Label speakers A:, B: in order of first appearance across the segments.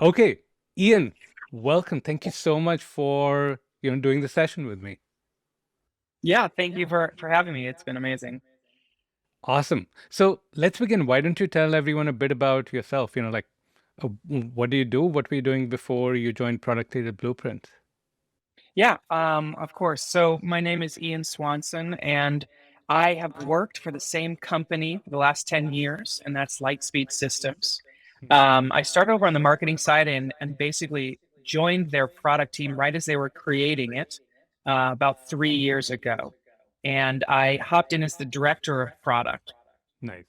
A: Okay, Ian, welcome. Thank you so much for doing the session with me.
B: Yeah, thank you for having me. It's been amazing.
A: Awesome. So let's begin. Why don't you tell everyone a bit about yourself? What do you do? What were you doing before you joined Product Data Blueprint?
B: Yeah, of course. So my name is Ian Swanson, and I have worked for the same company for the last 10 years, and that's Lightspeed Systems. I started over on the marketing side and basically joined their product team right as they were creating it about 3 years ago. And I hopped in as the director of product.
A: Nice.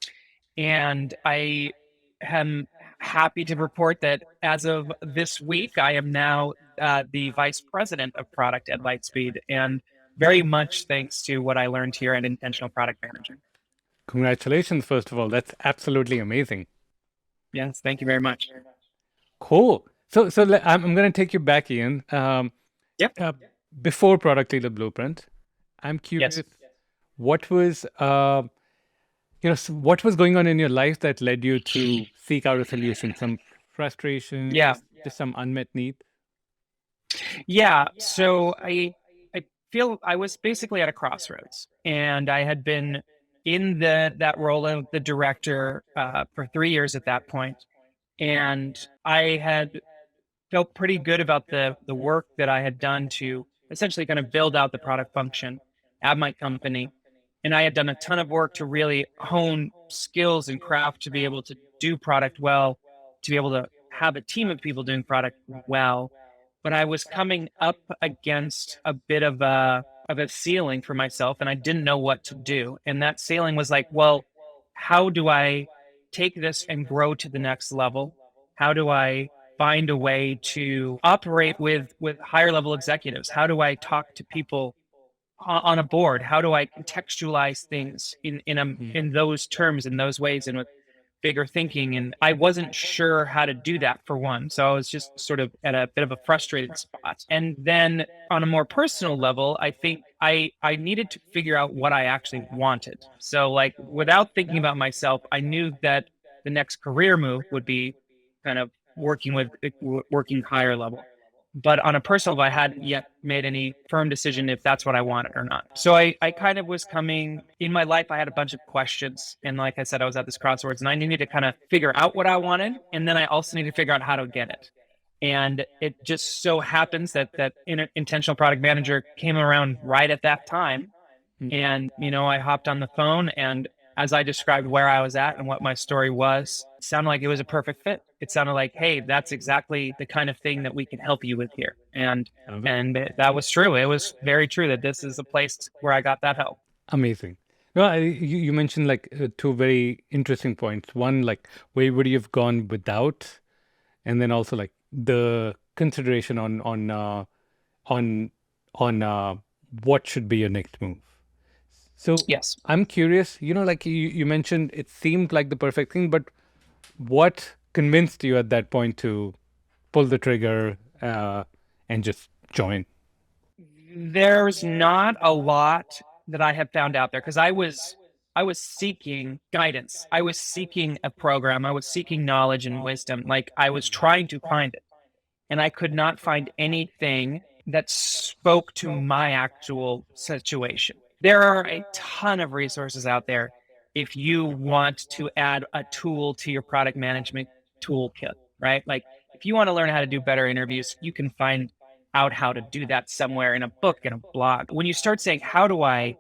B: And I am happy to report that as of this week, I am now the vice president of product at Lightspeed, and very much thanks to what I learned here at Intentional Product Manager.
A: Congratulations, first of all. That's absolutely amazing.
B: Yes, thank you very much.
A: Cool. I'm going to take you back, Ian.
B: Yep.
A: Uh, Before Product Data Blueprint, I'm
B: Yes.
A: curious, what was what was going on in your life that led you to seek out a solution? Some frustration,
B: Yeah.
A: just some unmet need?
B: Yeah. So I feel I was basically at a crossroads, and I had been in that role of the director for 3 years at that point, and I had felt pretty good about the work that I had done to essentially kind of build out the product function at my company. And I had done a ton of work to really hone skills and craft to be able to do product well, to be able to have a team of people doing product well. But I was coming up against a bit of a ceiling for myself, and I didn't know what to do. And that ceiling was like, well, how do I take this and grow to the next level? How do I find a way to operate with higher level executives? How do I talk to people on a board? How do I contextualize things
A: Mm.
B: in those terms, in those ways, and with bigger thinking? And I wasn't sure how to do that for one, so I was just sort of at a bit of a frustrated spot. And then on a more personal level, I think I needed to figure out what I actually wanted. So like without thinking about myself, I knew that the next career move would be kind of working higher level. But on a personal level, I hadn't yet made any firm decision if that's what I wanted or not. So I kind of was coming in my life. I had a bunch of questions. And like I said, I was at this crossroads and I needed to kind of figure out what I wanted. And then I also needed to figure out how to get it. And it just so happens that intentional product manager came around right at that time.
A: Mm.
B: And, I hopped on the phone, and as I described where I was at and what my story was, it sounded like it was a perfect fit. It sounded like, hey, that's exactly the kind of thing that we can help you with here.
A: Am-
B: And that was true. It was very true that this is a place where I got that help.
A: Amazing. No, you mentioned like two very interesting points. One, like where would you have gone without, and then also like the consideration on on what should be your next move. So
B: Yes.
A: I'm curious, like you mentioned, it seemed like the perfect thing, but what convinced you at that point to pull the trigger and just join?
B: There's not a lot that I have found out there because I was seeking guidance. I was seeking a program. I was seeking knowledge and wisdom. Like I was trying to find it. And I could not find anything that spoke to my actual situation. There are a ton of resources out there if you want to add a tool to your product management toolkit, right? Like if you want to learn how to do better interviews, you can find out how to do that somewhere in a book, in a blog. When you start saying, how do I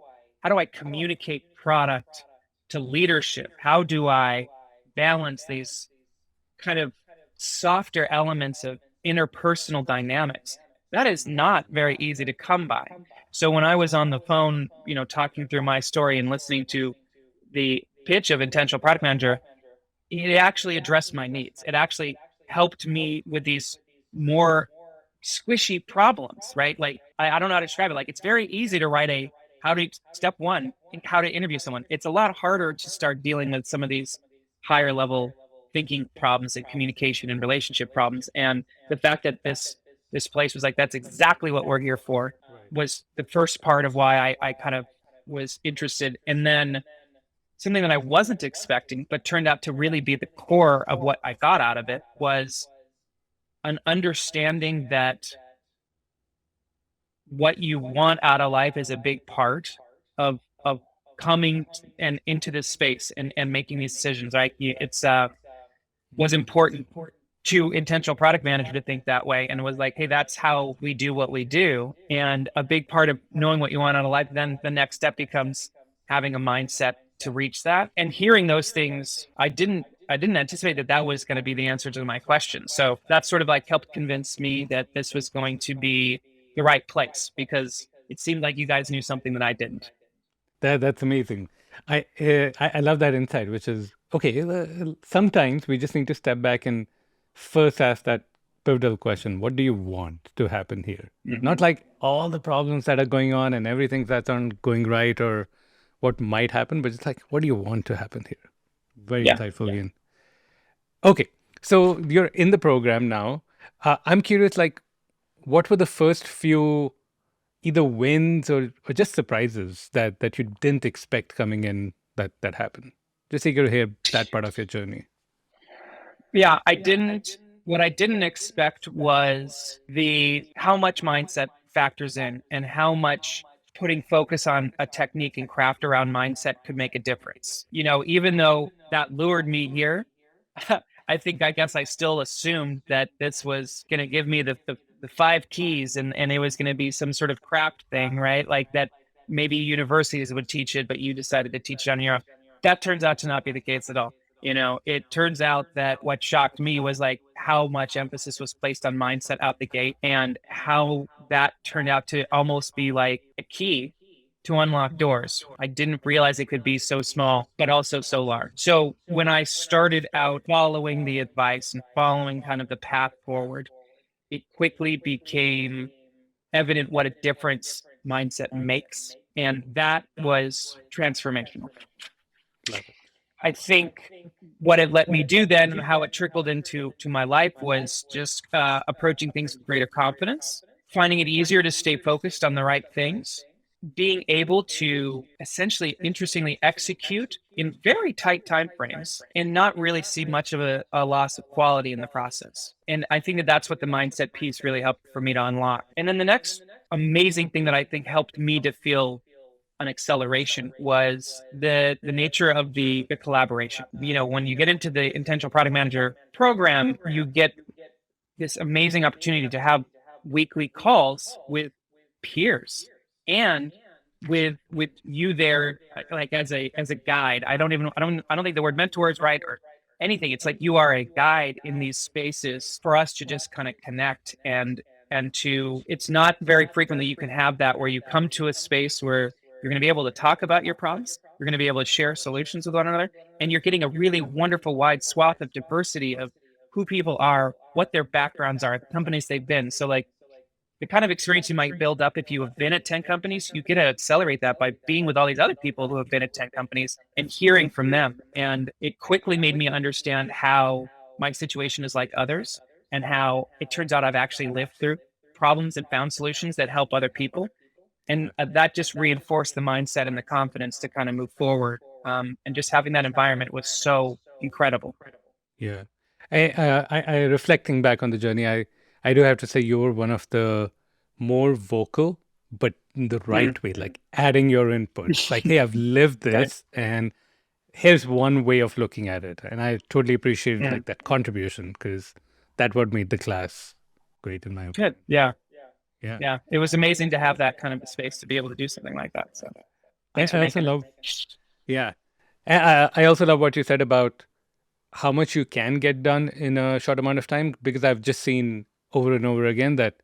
B: communicate product to leadership? How do I balance these kind of softer elements of interpersonal dynamics? That is not very easy to come by. So when I was on the phone, talking through my story and listening to the pitch of Intentional Product Manager, it actually addressed my needs. It actually helped me with these more squishy problems, right? Like I don't know how to describe it. Like it's very easy to write a step one, how to interview someone. It's a lot harder to start dealing with some of these higher level thinking problems and communication and relationship problems. And the fact that this place was like, that's exactly what we're here for,
A: Right.
B: was the first part of why I kind of was interested. And then something that I wasn't expecting, but turned out to really be the core of what I got out of it was an understanding that what you want out of life is a big part of coming and into this space and making these decisions, right? It's was important to intentional product manager to think that way, and was like, hey, that's how we do what we do. And a big part of knowing what you want out of life, then the next step becomes having a mindset to reach that. And hearing those things, I didn't anticipate that that was going to be the answer to my question. So that sort of like helped convince me that this was going to be the right place, because it seemed like you guys knew something that I didn't.
A: That's amazing. I love that insight, which is okay. Sometimes we just need to step back and first ask that pivotal question: what do you want to happen here? Not
B: Mhm.
A: like all the problems that are going on and everything that's not going right or what might happen, but it's like, what do you want to happen here? Very
B: Yeah.
A: insightful, Ian. Okay, so you're in the program now. I'm curious, like, what were the first few either wins or just surprises that you didn't expect coming in that happened? Just eager to hear that part of your journey.
B: Yeah, what I didn't expect was the how much mindset factors in, and how much putting focus on a technique and craft around mindset could make a difference. Even though that lured me here, I guess I still assumed that this was going to give me the five keys, and it was going to be some sort of craft thing, right? Like that maybe universities would teach it, but you decided to teach it on your own. That turns out to not be the case at all. It turns out that what shocked me was like how much emphasis was placed on mindset out the gate, and how that turned out to almost be like a key to unlock doors. I didn't realize it could be so small, but also so large. So when I started out following the advice and following kind of the path forward, it quickly became evident what a difference mindset makes. And that was transformational.
A: Love it.
B: I think what it let me do then, and how it trickled into my life, was just approaching things with greater confidence, finding it easier to stay focused on the right things, being able to essentially, interestingly, execute in very tight time frames and not really see much of a loss of quality in the process. And I think that that's what the mindset piece really helped for me to unlock. And then the next amazing thing that I think helped me to feel an acceleration was the nature of the collaboration. When you get into the intentional product manager program, you get this amazing opportunity to have weekly calls with peers, and with you there, like as a guide. I don't think the word mentor is right, or anything. It's like you are a guide in these spaces for us to just kind of connect, and to it's not very frequent that you can have that, where you come to a space where you're going to be able to talk about your problems, you're going to be able to share solutions with one another, and you're getting a really wonderful wide swath of diversity of who people are, what their backgrounds are, the companies they've been. So like the kind of experience you might build up if you have been at 10 companies, you get to accelerate that by being with all these other people who have been at 10 companies and hearing from them. And it quickly made me understand how my situation is like others, and how it turns out I've actually lived through problems and found solutions that help other people. And that just reinforced the mindset and the confidence to kind of move forward. And just having that environment was so incredible.
A: Yeah. I reflecting back on the journey, I do have to say you were one of the more vocal, but in the
B: Mm.
A: right way, like adding your inputs. Like, hey, I've lived
B: Okay.
A: this, and here's one way of looking at it. And I totally appreciated
B: Mm.
A: like that contribution because that what made the class great in my
B: Good.
A: opinion.
B: Yeah.
A: Yeah.
B: Yeah. It was amazing to have that kind of a space to be able to do something like that. So
A: I,
B: thanks for
A: I also
B: making it.
A: love, yeah. I also love what you said about how much you can get done in a short amount of time because I've just seen over and over again that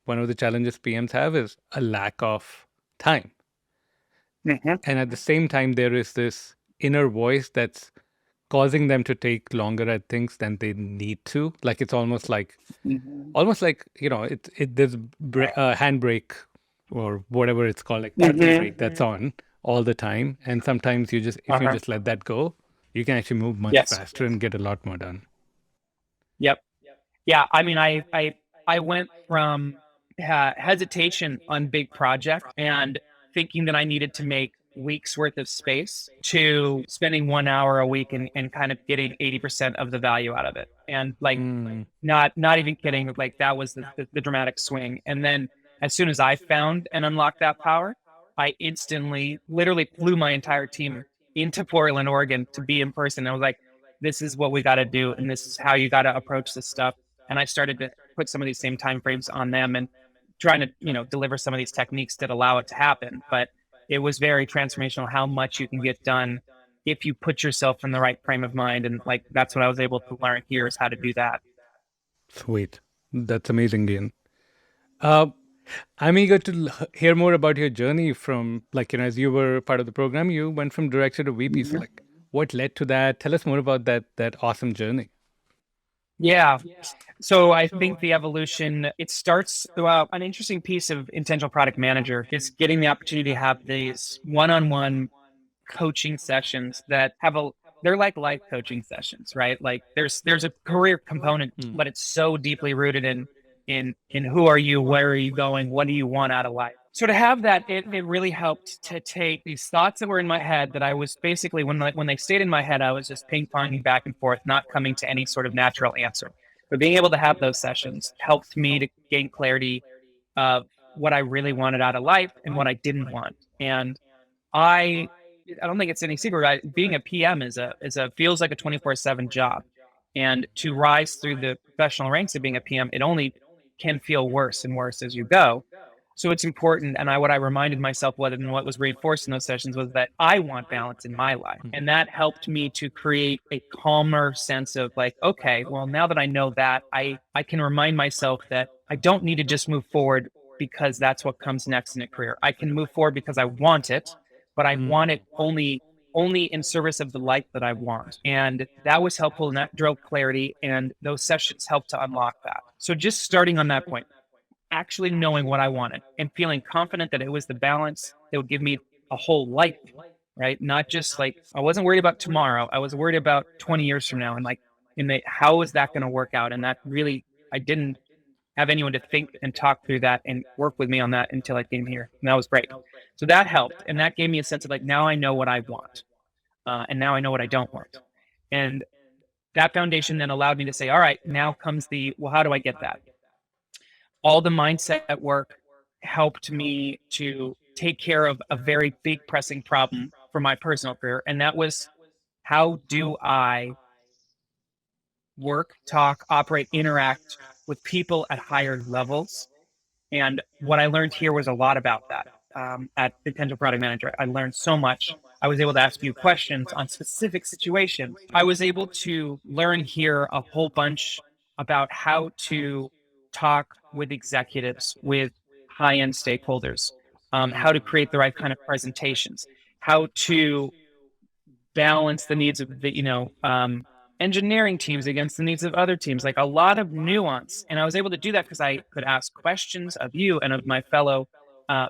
A: one of the challenges PMs have is a lack of time.
B: Mhm.
A: And at the same time, there is this inner voice that's causing them to take longer at things than they need to. Like it's
B: Mhm.
A: almost like there's handbrake or whatever it's called, like parking
B: Mhm.
A: brake that's on all the time. And sometimes you just if you
B: Uh-huh.
A: just let that go, you can actually move much
B: Yes.
A: faster and get a lot more done.
B: Yep. Yeah. I mean, I went from hesitation on big projects and thinking that I needed to make weeks worth of space to spending 1 hour a week and kind of getting 80% of the value out of it. And like,
A: Mm.
B: not even kidding, like that was the dramatic swing. And then as soon as I found and unlocked that power, I instantly literally flew my entire team into Portland, Oregon to be in person. I was like, this is what we got to do, and this is how you got to approach this stuff. And I started to put some of these same time frames on them and trying to, deliver some of these techniques that allow it to happen. But it was very transformational how much you can get done if you put yourself in the right frame of mind. And like that's what I was able to learn here is how to do that.
A: Sweet. That's amazing, Ian. Uh, I'm eager to hear more about your journey from, like, as you were part of the program, you went from director to VP. So, like, what led to that? Tell us more about that awesome journey.
B: Yeah. So I think the evolution, it starts throughout an interesting piece of intentional product manager is getting the opportunity to have these one-on-one coaching sessions that they're like life coaching sessions, right? Like there's a career component,
A: Mm.
B: but it's so deeply rooted in who are you, where are you going, what do you want out of life. So to have that, it really helped to take these thoughts that were in my head that I was basically when they stayed in my head, I was just ping ponging back and forth, not coming to any sort of natural answer. But being able to have those sessions helped me to gain clarity of what I really wanted out of life and what I didn't want. And I I don't think it's any secret. Being a PM is a feels like a 24/7 job, and to rise through the professional ranks of being a PM, it only can feel worse and worse as you go. So it's important, and what I reminded myself, what was reinforced in those sessions, was that I want balance in my life,
A: Mm.
B: and that helped me to create a calmer sense of like, okay, well now that I know that, I can remind myself that I don't need to just move forward because that's what comes next in a career. I can move forward because I want it, but I
A: Mm.
B: want it only in service of the life that I want. And that was helpful and that drove clarity. And those sessions helped to unlock that. So just starting on that point, actually knowing what I wanted and feeling confident that it was the balance that would give me a whole life, right? Not just like I wasn't worried about tomorrow. I was worried about 20 years from now and like how is that going to work out? And that really I didn't have anyone to think and talk through that and work with me on that until I came here. And that was great. So that helped. And that gave me a sense of like, now I know what I want. And now I know what I don't want. And that foundation then allowed me to say, all right, now comes well, how do I get that? All the mindset work helped me to take care of a very big pressing problem for my personal career. And that was, how do I work, talk, operate, interact with people at higher levels? And what I learned here was a lot about that. At Potential Product Manager, I learned so much. I was able to ask you questions on specific situations. I was able to learn here a whole bunch about how to talk with executives, with high end stakeholders, how to create the right kind of presentations, how to balance the needs of engineering teams against the needs of other teams, like a lot of nuance. And I was able to do that because I could ask questions of you and of my fellow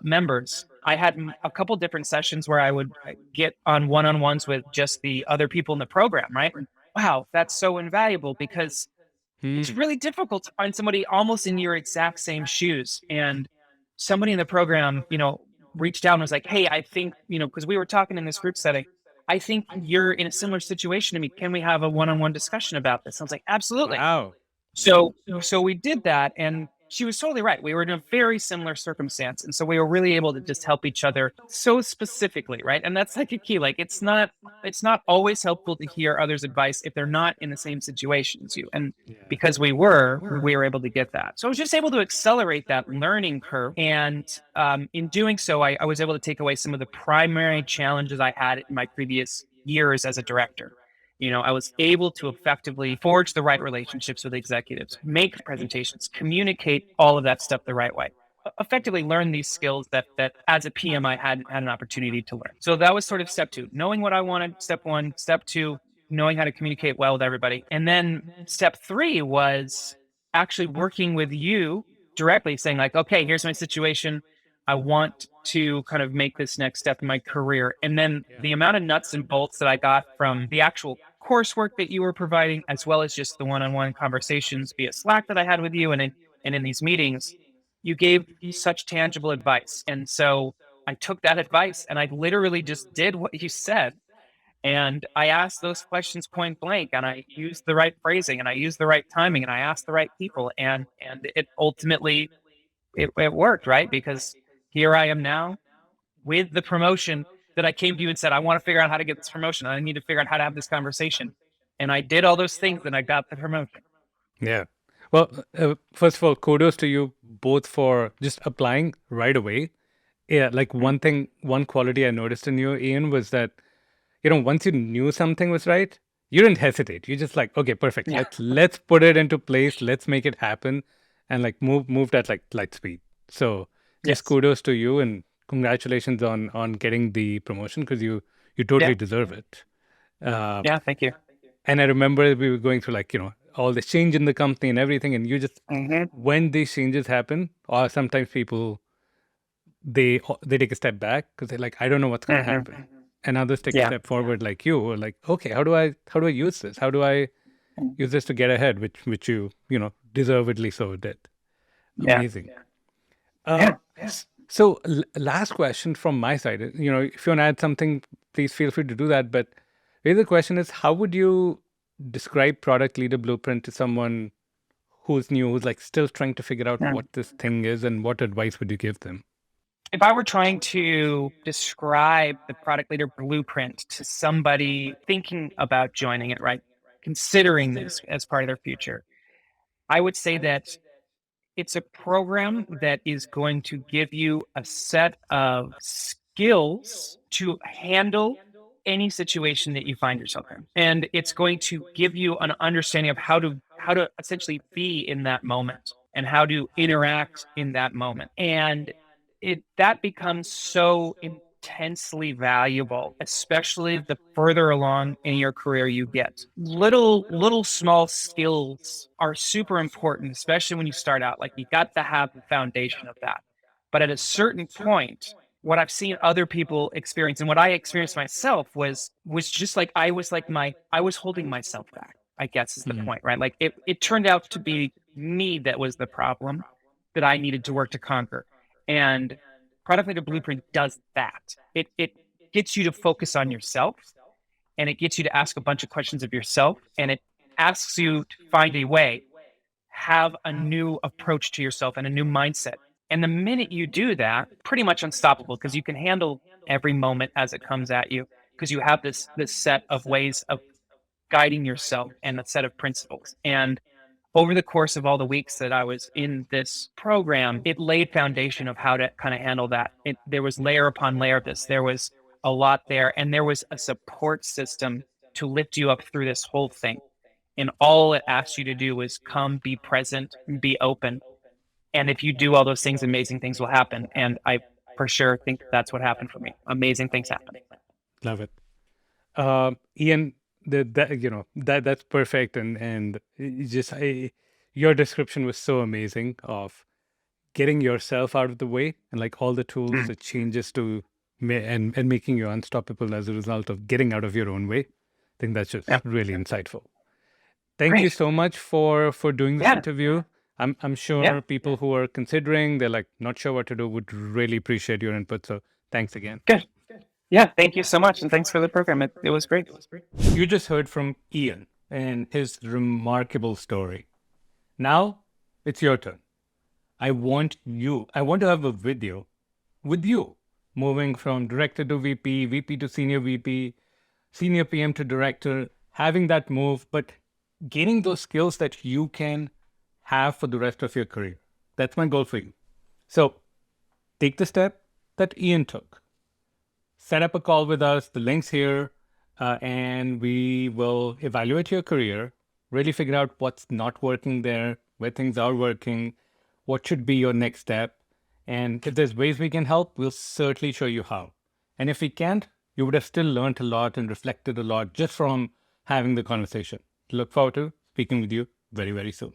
B: members. I had a couple different sessions where I would get on one-on-ones with just the other people in the program, right? And wow, that's so invaluable because it's
A: Mm.
B: really difficult to find somebody almost in your exact same shoes. And somebody in the program, reached out and was like, hey, I think, because we were talking in this group setting, I think you're in a similar situation to me. Can we have a one-on-one discussion about this? I was like, absolutely.
A: Wow.
B: So we did that, and she was totally right. We were in a very similar circumstance, and so we were really able to just help each other so specifically, right? And that's like a key. Like it's not always helpful to hear others' advice if they're not in the same situation as you. And
A: Yeah.
B: because we were able to get that. So I was just able to accelerate that learning curve, and in doing so, I was able to take away some of the primary challenges I had in my previous years as a director. I was able to effectively forge the right relationships with executives, make presentations, communicate all of that stuff the right way. Effectively learn these skills that as a PM I had an opportunity to learn. So that was sort of step two, knowing what I wanted. Step one, step two, knowing how to communicate well with everybody. And then step three was actually working with you directly, saying like, okay, here's my situation. I want to kind of make this next step in my career. And then the amount of nuts and bolts that I got from the actual coursework that you were providing, as well as just the one-on-one conversations via Slack that I had with you and in these meetings, you gave such tangible advice. And so I took that advice and I literally just did what you said. And I asked those questions point blank, and I used the right phrasing, and I used the right timing, and I asked the right people, and it ultimately it worked, right? Because here I am now with the promotion that I came to you and said, I want to figure out how to get this promotion. I need to figure out how to have this conversation. And I did all those things and I got the promotion.
A: Yeah. Well, first of all, kudos to you both for just applying right away. Yeah, like
B: Mm.
A: one thing, one quality I noticed in you, Ian, was that, once you knew something was right, you didn't hesitate. You just like, okay, perfect.
B: Yeah.
A: Let's put it into place. Let's make it happen, and like move at like light speed. So just
B: Yes.
A: kudos to you and congratulations on getting the promotion because you
B: Yeah.
A: totally deserve it. Uh,
B: Yeah. Thank you.
A: and I remember we were going through like all the change in the company and everything, and you just
B: Hmm.
A: when these changes happen, or sometimes people they take a step back because they're like, I don't know what's going to
B: Hmm.
A: happen, and others take a
B: Yeah.
A: step forward like you, or like, okay, how do I use this? How do I use this to get ahead? Which deservedly so did.
B: Yeah.
A: Amazing. Uh,
B: Yeah.
A: so last question from my side. If you want to add something, please feel free to do that. But really the question is, how would you describe product leader blueprint to someone who's new, who's like still trying to figure out
B: Yeah.
A: what this thing is, and what advice would you give them?
B: If I were trying to describe the product leader blueprint to somebody thinking about joining it, right, considering this as part of their future, I would say that it's a program that is going to give you a set of skills to handle any situation that you find yourself in. And it's going to give you an understanding of how to essentially be in that moment and how to interact in that moment. And it that becomes so intensely valuable, especially the further along in your career you get. Little small skills are super important, especially when you start out. Like, you got to have the foundation of that. But at a certain point, what I've seen other people experience and what I experienced myself was just like I was holding myself back, I guess is the
A: Mm.
B: point, right? Like, it turned out to be me that was the problem that I needed to work to conquer. And Product Leader Blueprint does that. It gets you to focus on yourself, and it gets you to ask a bunch of questions of yourself, and it asks you to find a way, have a new approach to yourself and a new mindset. And the minute you do that, pretty much unstoppable, because you can handle every moment as it comes at you, because you have this set of ways of guiding yourself and a set of principles. And over the course of all the weeks that I was in this program, it laid foundation of how to kind of handle that. There was layer upon layer of this. There was a lot there, and there was a support system to lift you up through this whole thing. And all it asked you to do was come, be present, be open. And if you do all those things, amazing things will happen. And I for sure think that's what happened for me. Amazing things happen.
A: Love it. Ian, that's perfect, and your description was so amazing of getting yourself out of the way and like all the tools,
B: Mm.
A: the changes to and making you unstoppable as a result of getting out of your own way. I think that's
B: Yeah.
A: just really insightful. Thank you
B: Great.
A: so much for doing this
B: Yeah.
A: interview. I'm
B: Yeah.
A: sure people who are considering, they're like not sure what to do, would really appreciate your input. So thanks again.
B: Good. Yeah. Thank you so much. And thanks for the program. It was great.
A: You just heard from Ian and his remarkable story. Now it's your turn. I want to have a video with you moving from director to VP, VP to senior VP, senior PM to director, having that move, but gaining those skills that you can have for the rest of your career. That's my goal for you. So take the step that Ian took. Set up a call with us. The link's here, and we will evaluate your career, really figure out what's not working there, where things are working, what should be your next step. And if there's ways we can help, we'll certainly show you how. And if we can't, you would have still learned a lot and reflected a lot just from having the conversation. Look forward to speaking with you very, very soon.